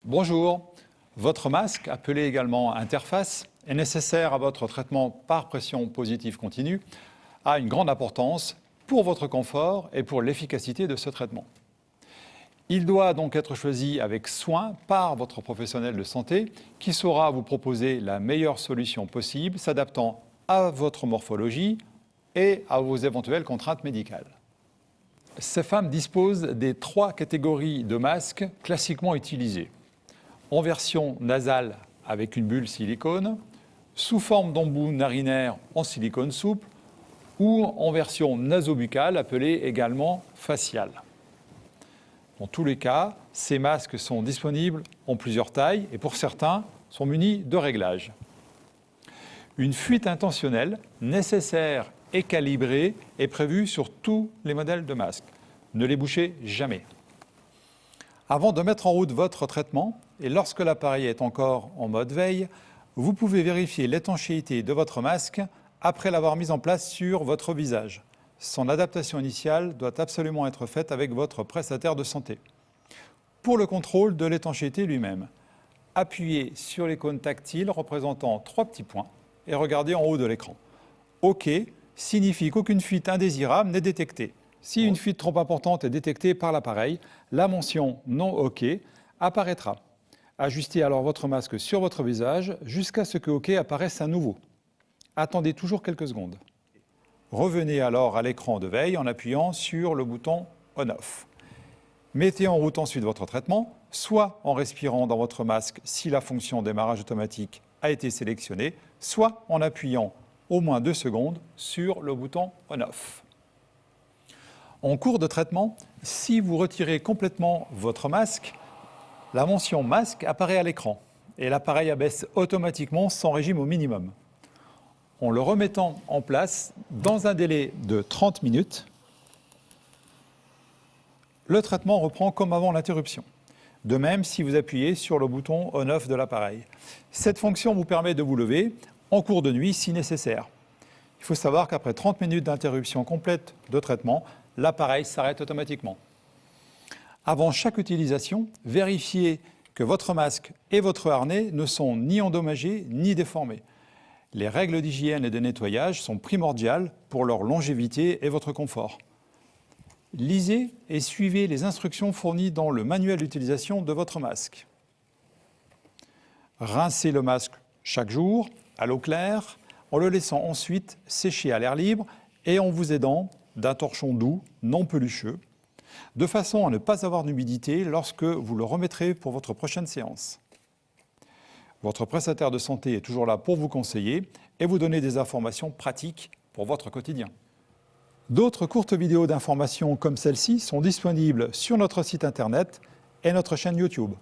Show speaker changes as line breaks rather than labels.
Bonjour, votre masque, appelé également interface, est nécessaire à votre traitement par pression positive continue, a une grande importance pour votre confort et pour l'efficacité de ce traitement. Il doit donc être choisi avec soin par votre professionnel de santé qui saura vous proposer la meilleure solution possible, s'adaptant à votre morphologie et à vos éventuelles contraintes médicales. Ces femmes disposent des 3 catégories de masques classiquement utilisés. En version nasale avec une bulle silicone, sous forme d'embout narinaire en silicone souple ou en version nasobuccale appelée également faciale. Dans tous les cas, ces masques sont disponibles en plusieurs tailles et pour certains sont munis de réglages. Une fuite intentionnelle nécessaire et calibrée est prévue sur tous les modèles de masques. Ne les bouchez jamais. Avant de mettre en route votre traitement, et lorsque l'appareil est encore en mode veille, vous pouvez vérifier l'étanchéité de votre masque après l'avoir mis en place sur votre visage. Son adaptation initiale doit absolument être faite avec votre prestataire de santé. Pour le contrôle de l'étanchéité lui-même, appuyez sur l'icône tactile représentant 3 petits points et regardez en haut de l'écran. OK signifie qu'aucune fuite indésirable n'est détectée. Si une fuite trop importante est détectée par l'appareil, la mention non OK apparaîtra. Ajustez alors votre masque sur votre visage jusqu'à ce que OK apparaisse à nouveau. Attendez toujours quelques secondes. Revenez alors à l'écran de veille en appuyant sur le bouton On/Off. Mettez en route ensuite votre traitement, soit en respirant dans votre masque si la fonction démarrage automatique a été sélectionnée, soit en appuyant au moins 2 secondes sur le bouton On/Off. En cours de traitement, si vous retirez complètement votre masque, la mention masque apparaît à l'écran et l'appareil abaisse automatiquement son régime au minimum. En le remettant en place dans un délai de 30 minutes, le traitement reprend comme avant l'interruption. De même si vous appuyez sur le bouton On/Off de l'appareil. Cette fonction vous permet de vous lever en cours de nuit si nécessaire. Il faut savoir qu'après 30 minutes d'interruption complète de traitement, l'appareil s'arrête automatiquement. Avant chaque utilisation, vérifiez que votre masque et votre harnais ne sont ni endommagés ni déformés. Les règles d'hygiène et de nettoyage sont primordiales pour leur longévité et votre confort. Lisez et suivez les instructions fournies dans le manuel d'utilisation de votre masque. Rincez le masque chaque jour à l'eau claire en le laissant ensuite sécher à l'air libre et en vous aidant d'un torchon doux, non pelucheux, de façon à ne pas avoir d'humidité lorsque vous le remettrez pour votre prochaine séance. Votre prestataire de santé est toujours là pour vous conseiller et vous donner des informations pratiques pour votre quotidien. D'autres courtes vidéos d'informations comme celle-ci sont disponibles sur notre site internet et notre chaîne YouTube.